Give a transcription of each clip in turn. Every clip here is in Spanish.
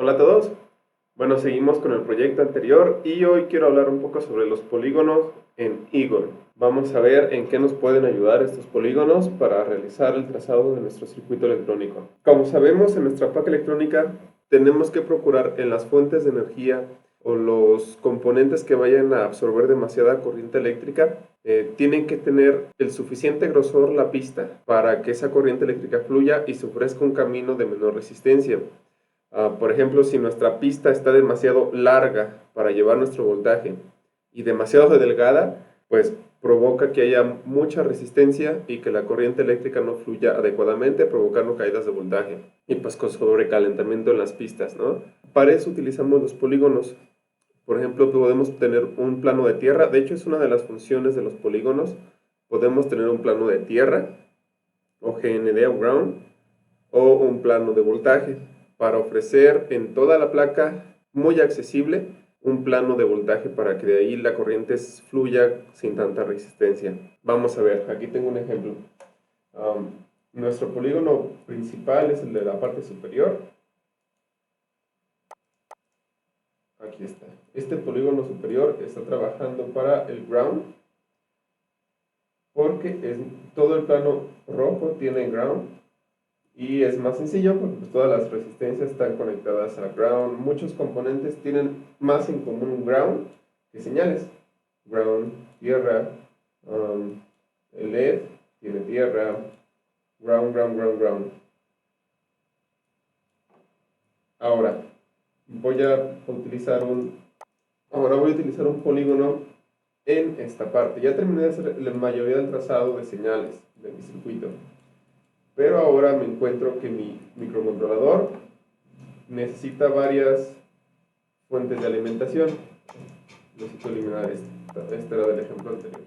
Hola a todos. Bueno, seguimos con el proyecto anterior y hoy quiero hablar un poco sobre los polígonos en Eagle. Vamos a ver en qué nos pueden ayudar estos polígonos para realizar el trazado de nuestro circuito electrónico. Como sabemos, en nuestra placa electrónica tenemos que procurar en las fuentes de energía o los componentes que vayan a absorber demasiada corriente eléctrica, tienen que tener el suficiente grosor la pista para que esa corriente eléctrica fluya y se ofrezca un camino de menor resistencia. Por ejemplo, si nuestra pista está demasiado larga para llevar nuestro voltaje y demasiado delgada, pues provoca que haya mucha resistencia y que la corriente eléctrica no fluya adecuadamente, provocando caídas de voltaje y pues con sobrecalentamiento en las pistas, ¿no? Para eso utilizamos los polígonos. Por ejemplo, podemos tener un plano de tierra. De hecho, es una de las funciones de los polígonos. Podemos tener un plano de tierra o GND o ground o un plano de voltaje para ofrecer en toda la placa, muy accesible, un plano de voltaje para que de ahí la corriente fluya sin tanta resistencia. Vamos a ver, aquí tengo un ejemplo. Nuestro polígono principal es el de la parte superior. Aquí está. Este polígono superior está trabajando para el ground porque todo el plano rojo tiene ground. Y es más sencillo porque pues, todas las resistencias están conectadas a ground. Muchos componentes tienen más en común ground que señales. Ground, tierra, el LED tiene tierra, ground, ground, ground, ground. Ahora voy a utilizar un polígono en esta parte. Ya terminé de hacer la mayoría del trazado de señales de mi circuito. Pero ahora me encuentro que mi microcontrolador necesita varias fuentes de alimentación. Necesito eliminar este era del ejemplo anterior.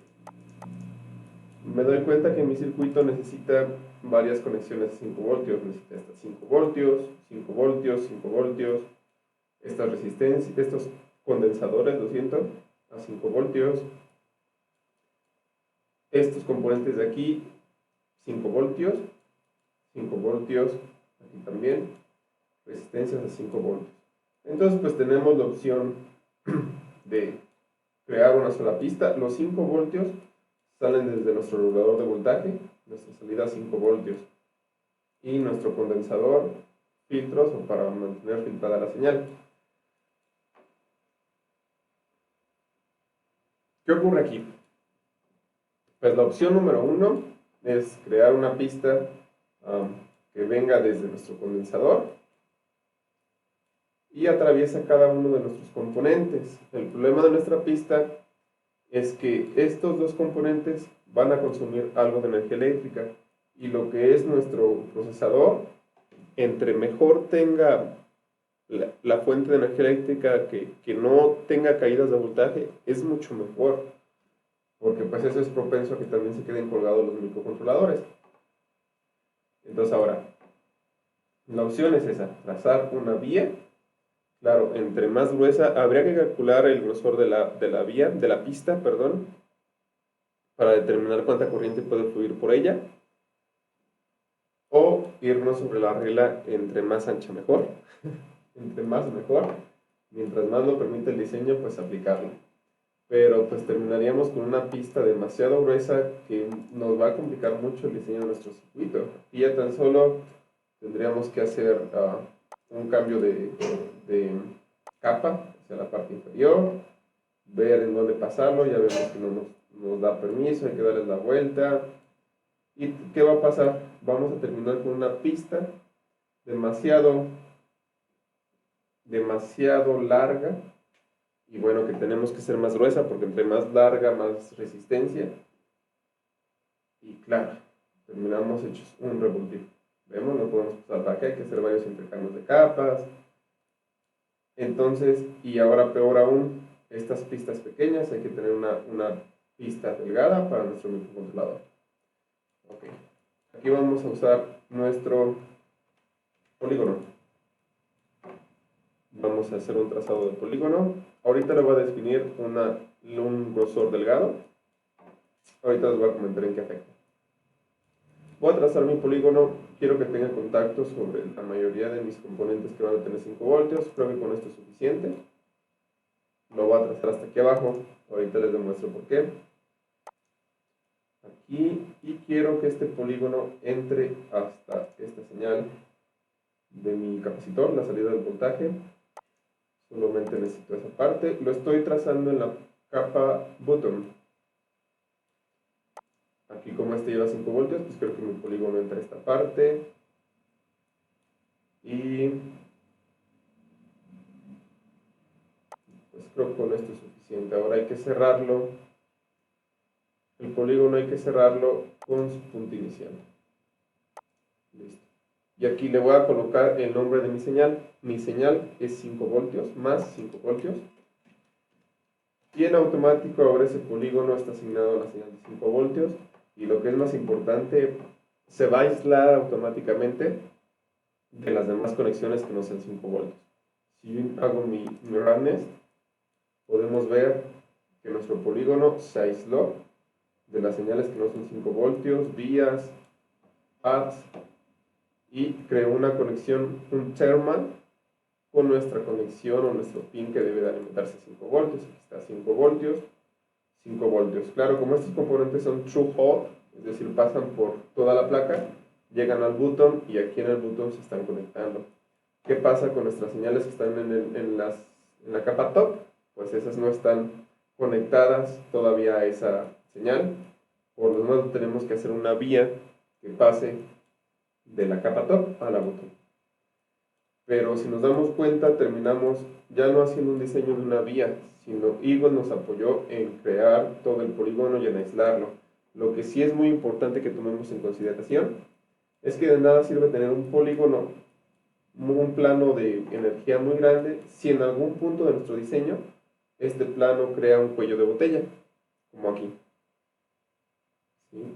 Me doy cuenta que mi circuito necesita varias conexiones de 5 voltios. Necesita estas 5 voltios, 5 voltios, 5 voltios. Estas resistencias, estos condensadores, lo siento, a 5 voltios. Estos componentes de aquí, 5 voltios. 5 voltios, aquí también, resistencias a 5 voltios. Entonces, pues tenemos la opción de crear una sola pista. Los 5 voltios salen desde nuestro regulador de voltaje, nuestra salida a 5 voltios, y nuestro condensador, filtros, o para mantener filtrada la señal. ¿Qué ocurre aquí? Pues la opción número 1 es crear una pista que venga desde nuestro condensador y atraviesa cada uno de nuestros componentes. El problema de nuestra pista es que estos dos componentes van a consumir algo de energía eléctrica y lo que es nuestro procesador, entre mejor tenga la fuente de energía eléctrica que no tenga caídas de voltaje, es mucho mejor, porque pues eso es propenso a que también se queden colgados los microcontroladores. Entonces ahora, la opción es esa, trazar una vía. Claro, entre más gruesa, habría que calcular el grosor de la vía, de la pista, perdón, para determinar cuánta corriente puede fluir por ella, o irnos sobre la regla entre más ancha mejor, entre más mejor, mientras más lo permite el diseño, pues aplicarlo. Pero pues terminaríamos con una pista demasiado gruesa que nos va a complicar mucho el diseño de nuestro circuito. Y ya tan solo tendríamos que hacer un cambio de capa hacia la parte inferior, ver en dónde pasarlo. Ya vemos que no nos da permiso, hay que darles la vuelta. ¿Y qué va a pasar? Vamos a terminar con una pista demasiado larga, y bueno, que tenemos que ser más gruesa porque entre más larga, más resistencia, y claro, terminamos hechos un revoltijo. Vemos, no podemos pasar para acá, hay que hacer varios intercambios de capas. Entonces, y ahora peor aún, estas pistas pequeñas, hay que tener una pista delgada para nuestro microcontrolador. Ok, aquí vamos a usar nuestro polígono. Vamos a hacer un trazado de polígono. Ahorita le voy a definir un grosor delgado. Ahorita les voy a comentar en qué afecta. Voy a trazar mi polígono quiero que tenga contacto sobre la mayoría de mis componentes que van a tener 5 voltios. Creo que con esto es suficiente. Lo voy a trazar hasta aquí abajo. Ahorita les demuestro por qué. Aquí, y quiero que este polígono entre hasta esta señal de mi capacitor, la salida del voltaje. Solamente necesito esa parte. Lo estoy trazando en la capa bottom. Aquí, como este lleva 5 voltios, pues quiero que mi polígono entre a esta parte. Y pues creo que con esto es suficiente. Ahora hay que cerrarlo. El polígono hay que cerrarlo con su punto inicial. Listo. Y aquí le voy a colocar el nombre de mi señal. Mi señal es 5 voltios más 5 voltios. Y en automático ahora ese polígono está asignado a la señal de 5 voltios. Y lo que es más importante, se va a aislar automáticamente de las demás conexiones que no sean 5 voltios. Si yo hago mi RadNest, podemos ver que nuestro polígono se aisló de las señales que no son 5 voltios, vías, pads, y creó una conexión, un terminal, con nuestra conexión o nuestro pin que debe de alimentarse a 5 voltios. Aquí está 5 voltios, 5 voltios. Claro, como estos componentes son true hot, es decir, pasan por toda la placa, llegan al botón y aquí en el botón se están conectando. ¿Qué pasa con nuestras señales que están en la capa top? Pues esas no están conectadas todavía a esa señal. Por lo tanto, tenemos que hacer una vía que pase de la capa top a la bottom. Pero si nos damos cuenta, terminamos ya no haciendo un diseño de una vía, sino Eagle nos apoyó en crear todo el polígono y en aislarlo. Lo que sí es muy importante que tomemos en consideración es que de nada sirve tener un polígono, un plano de energía muy grande, si en algún punto de nuestro diseño este plano crea un cuello de botella, como aquí. ¿Sí?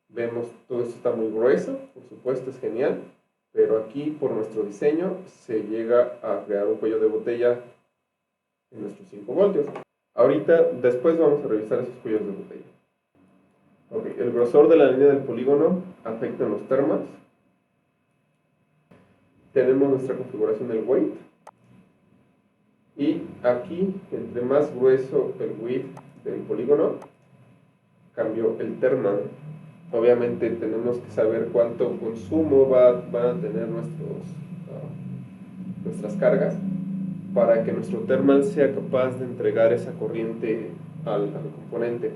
Vemos, todo esto está muy grueso, por supuesto, es genial, pero aquí por nuestro diseño se llega a crear un cuello de botella en nuestros 5 voltios. Ahorita, después vamos a revisar esos cuellos de botella. Okay, el grosor de la línea del polígono afecta en los termas. Tenemos nuestra configuración del weight. Y aquí, entre más grueso el width del polígono, cambió el termal. Obviamente tenemos que saber cuánto consumo van a tener nuestras cargas para que nuestro termal sea capaz de entregar esa corriente al componente.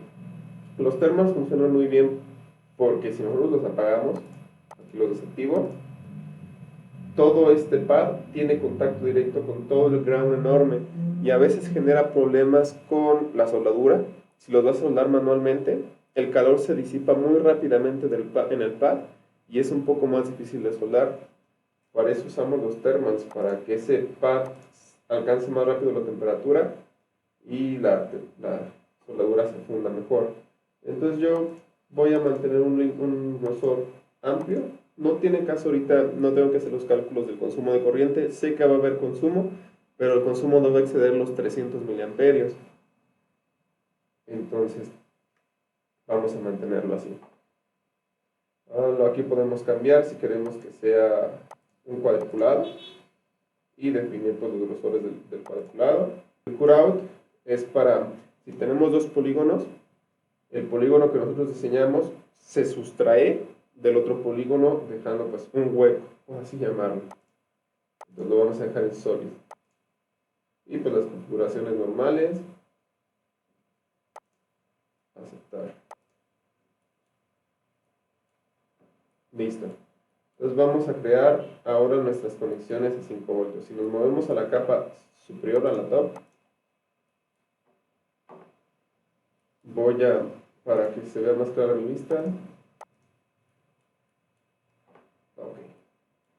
Los termals funcionan muy bien porque si nosotros los apagamos, aquí los desactivo, todo este pad tiene contacto directo con todo el ground enorme y a veces genera problemas con la soldadura. Si los vas a soldar manualmente, el calor se disipa muy rápidamente en el pad y es un poco más difícil de soldar. Para eso usamos los thermals, para que ese pad alcance más rápido la temperatura y la soldadura se funda mejor. Entonces yo voy a mantener un grosor amplio. No tiene caso ahorita, no tengo que hacer los cálculos del consumo de corriente. Sé que va a haber consumo, pero el consumo no va a exceder los 300 miliamperios. Entonces vamos a mantenerlo así. Ahora aquí podemos cambiar si queremos que sea un cuadriculado y definir pues, los grosores del cuadriculado. El cutout es para, si tenemos dos polígonos, el polígono que nosotros diseñamos se sustrae del otro polígono dejando pues un hueco, por así llamarlo. Entonces lo vamos a dejar en sólido. Y pues las configuraciones normales. Aceptar. Listo. Entonces vamos a crear ahora nuestras conexiones a 5 voltios. Si nos movemos a la capa superior, a la top, voy a, para que se vea más clara mi vista, okay.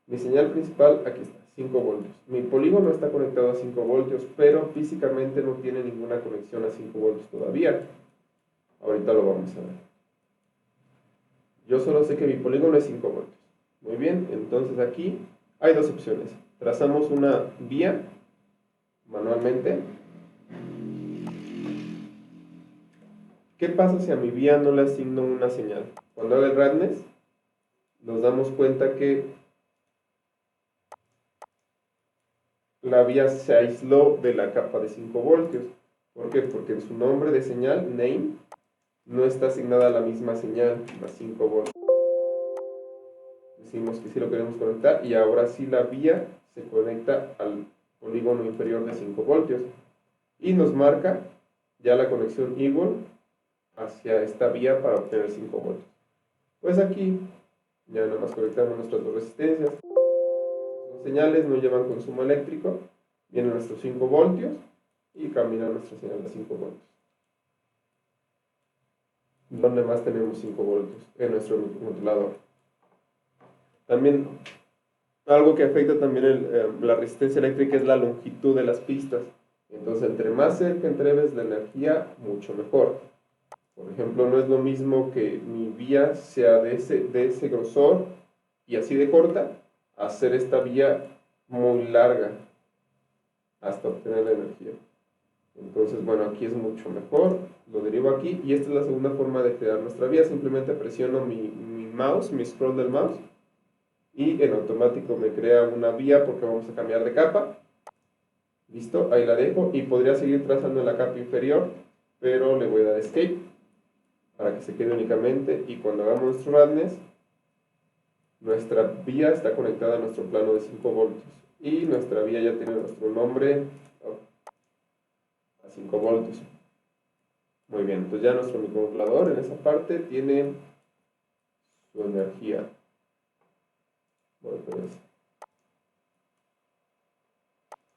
Mi señal principal, aquí está, 5 voltios. Mi polígono está conectado a 5 voltios, pero físicamente no tiene ninguna conexión a 5 voltios todavía. Ahorita lo vamos a ver. Yo solo sé que mi polígono es 5 voltios. Muy bien, entonces aquí hay dos opciones. Trazamos una vía manualmente. ¿Qué pasa si a mi vía no le asigno una señal? Cuando haga el RadNest, nos damos cuenta que la vía se aisló de la capa de 5 voltios. ¿Por qué? Porque en su nombre de señal, name, no está asignada la misma señal, las 5 voltios. Decimos que sí lo queremos conectar y ahora sí la vía se conecta al polígono inferior de 5 voltios y nos marca ya la conexión Eagle hacia esta vía para obtener 5 voltios. Pues aquí ya nada más conectamos nuestras dos resistencias. Son señales, no llevan consumo eléctrico, vienen nuestros 5 voltios y camina nuestra señal de 5 voltios. ¿Dónde más tenemos 5 voltios? En nuestro microcontrolador. También algo que afecta también la resistencia eléctrica es la longitud de las pistas. Entonces, entre más cerca entregues la energía, mucho mejor. Por ejemplo, no es lo mismo que mi vía sea de ese grosor y así de corta, hacer esta vía muy larga hasta obtener la energía. Entonces, bueno, aquí es mucho mejor, lo derivo aquí y esta es la segunda forma de crear nuestra vía. Simplemente presiono mi mouse, mi scroll del mouse y en automático me crea una vía porque vamos a cambiar de capa. Listo, ahí la dejo y podría seguir trazando en la capa inferior, pero le voy a dar escape para que se quede únicamente y cuando hagamos nuestro radness, nuestra vía está conectada a nuestro plano de 5 voltios y nuestra vía ya tiene nuestro nombre a 5 voltios. Muy bien, entonces ya nuestro microcontrolador en esa parte tiene su energía. Voy a poner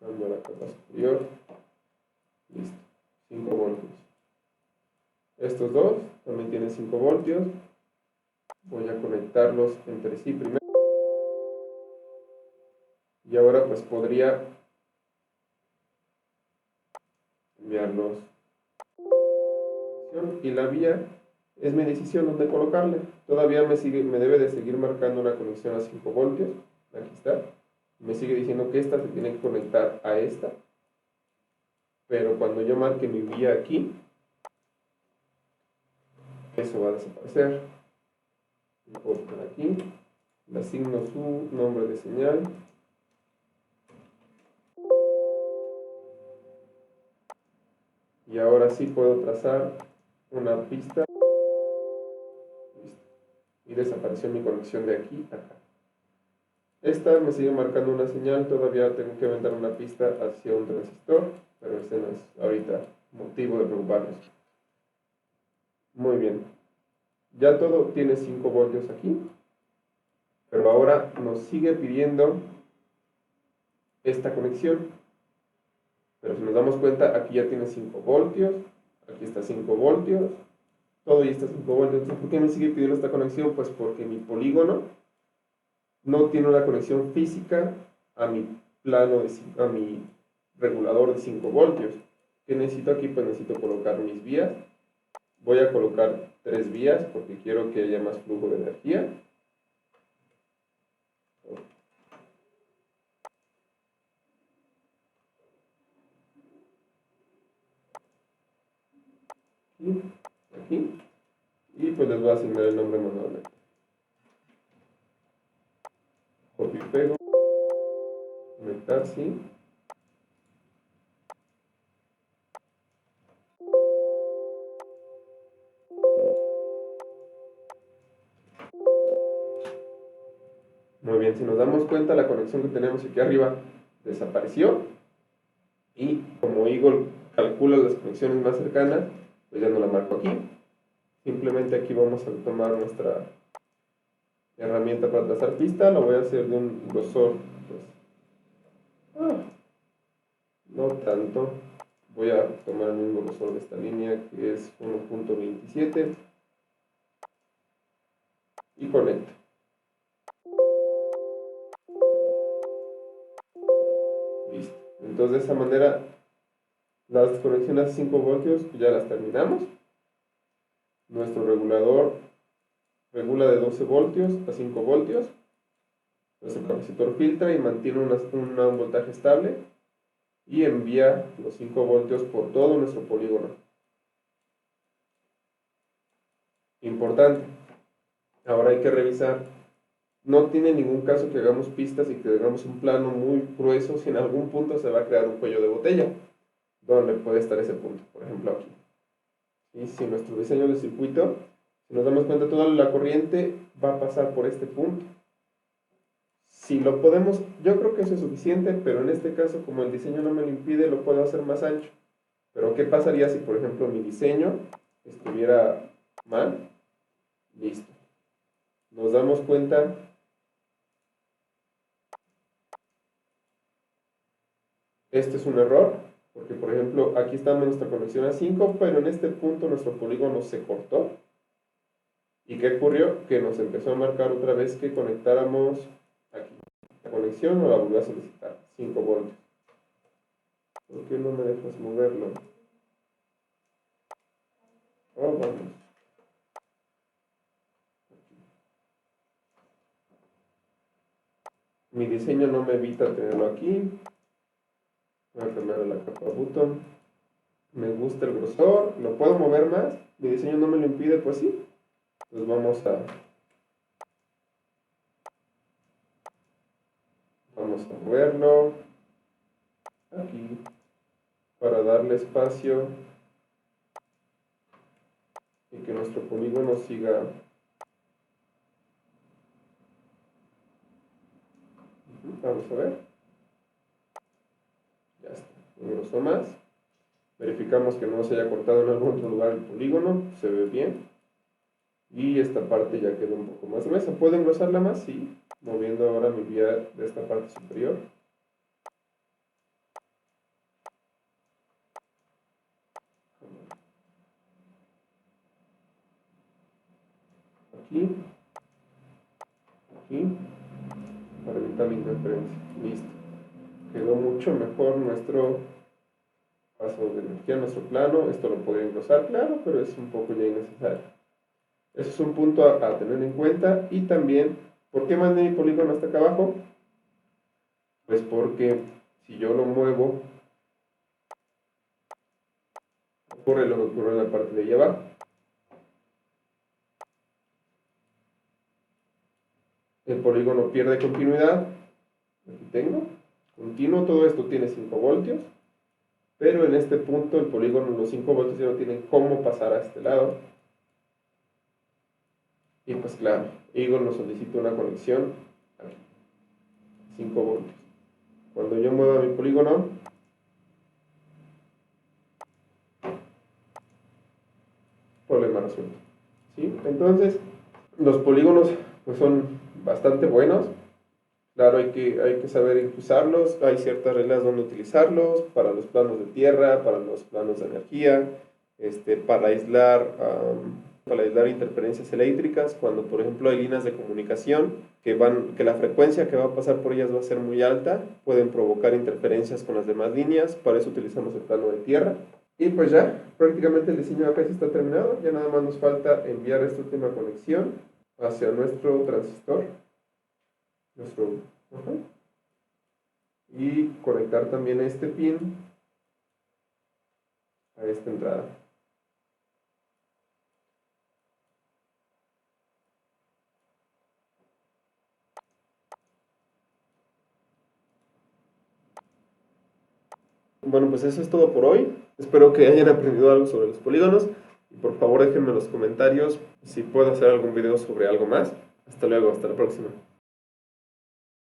cambio a la capa superior. Listo, 5 voltios. Estos dos también tienen 5 voltios. Voy a conectarlos entre sí primero. Y ahora pues podría enviarlos. Y la vía es mi decisión dónde colocarle. Todavía me debe de seguir marcando una conexión a 5 voltios. Aquí está. Me sigue diciendo que esta se tiene que conectar a esta. Pero cuando yo marque mi vía aquí, eso va a desaparecer. Lo puedo poner aquí. Le asigno su nombre de señal. Y ahora sí puedo trazar una pista. Listo. Y desapareció mi conexión de aquí a acá. Esta me sigue marcando una señal, todavía tengo que aventar una pista hacia un transistor, pero este no es ahorita motivo de preocuparnos. Muy bien, ya todo tiene 5 voltios aquí, pero ahora nos sigue pidiendo esta conexión. Pero si nos damos cuenta, aquí ya tiene 5 voltios, aquí está 5 voltios, todo ya está 5 voltios. Entonces, ¿por qué me sigue pidiendo esta conexión? Pues porque mi polígono no tiene una conexión física a mi plano, a mi regulador de 5 voltios. ¿Qué necesito aquí? Pues necesito colocar mis vías. Voy a colocar 3 vías porque quiero que haya más flujo de energía. Aquí. Y pues les voy a asignar el nombre manualmente. Copio y pego. Conectar, sí. Muy bien, si nos damos cuenta, la conexión que tenemos aquí arriba desapareció. Y como Eagle calcula las conexiones más cercanas, pues ya no la marco aquí. Simplemente aquí vamos a tomar nuestra herramienta para trazar pista. Lo voy a hacer de un grosor, pues, no tanto. Voy a tomar el mismo grosor de esta línea, que es 1.27, y conecto. Listo. Entonces de esa manera las conexiones a 5 voltios ya las terminamos. Nuestro regulador regula de 12 voltios a 5 voltios. Nuestro capacitor filtra y mantiene un voltaje estable y envía los 5 voltios por todo nuestro polígono. Importante. Ahora hay que revisar no tiene ningún caso que hagamos pistas y que hagamos un plano muy grueso si en algún punto se va a crear un cuello de botella, donde puede estar ese punto, por ejemplo aquí. Y si nuestro diseño de circuito, si nos damos cuenta, toda la corriente va a pasar por este punto. Si lo podemos, yo creo que eso es suficiente, pero en este caso, como el diseño no me lo impide, lo puedo hacer más ancho. Pero ¿qué pasaría si, por ejemplo, mi diseño estuviera mal? Listo. Nos damos cuenta. Este es un error, porque por ejemplo, aquí está nuestra conexión a 5, pero en este punto nuestro polígono se cortó. ¿Y qué ocurrió? Que nos empezó a marcar otra vez que conectáramos aquí. La conexión no la volvió a solicitar, 5 voltios. ¿Por qué no me dejas moverlo? Oh, vamos. Mi diseño no me evita tenerlo aquí. Voy a cambiar la capa button. Me gusta el grosor, lo puedo mover más. Mi diseño no me lo impide, pues sí. Pues vamos a moverlo aquí para darle espacio y que nuestro polígono siga. Vamos a ver. Ya está. Un grosor más. Verificamos que no se haya cortado en algún otro lugar el polígono. Se ve bien. Y esta parte ya quedó un poco más gruesa. ¿Puedo engrosarla más? Sí. Moviendo ahora mi vía de esta parte superior. Aquí. Aquí. Para evitar la interferencia. Listo. Quedó mucho mejor nuestro paso de energía, nuestro plano. Esto lo podría engrosar, claro, pero es un poco ya innecesario. Eso es un punto a tener en cuenta. Y también, ¿por qué mandé mi polígono hasta acá abajo? Pues porque si yo lo muevo, ocurre lo que ocurre en la parte de allá abajo. El polígono pierde continuidad. Aquí tengo. Continuo, todo esto tiene 5 voltios. Pero en este punto el polígono, los 5 voltios ya no tienen cómo pasar a este lado. Y pues claro, Eagle nos solicita una conexión aquí, 5 voltios. Cuando yo mueva mi polígono, problema resuelto. ¿Sí? Entonces, los polígonos pues, son bastante buenos. Claro, hay que saber usarlos. Hay ciertas reglas donde utilizarlos, para los planos de tierra, para los planos de energía, para aislar interferencias eléctricas, cuando por ejemplo hay líneas de comunicación que la frecuencia que va a pasar por ellas va a ser muy alta, pueden provocar interferencias con las demás líneas. Para eso utilizamos el plano de tierra. Y pues ya, prácticamente el diseño acá está terminado. Ya nada más nos falta enviar esta última conexión hacia nuestro transistor. Y conectar también este pin a esta entrada. Bueno, pues eso es todo por hoy. Espero que hayan aprendido algo sobre los polígonos. Y por favor déjenme en los comentarios si puedo hacer algún video sobre algo más. Hasta luego, hasta la próxima.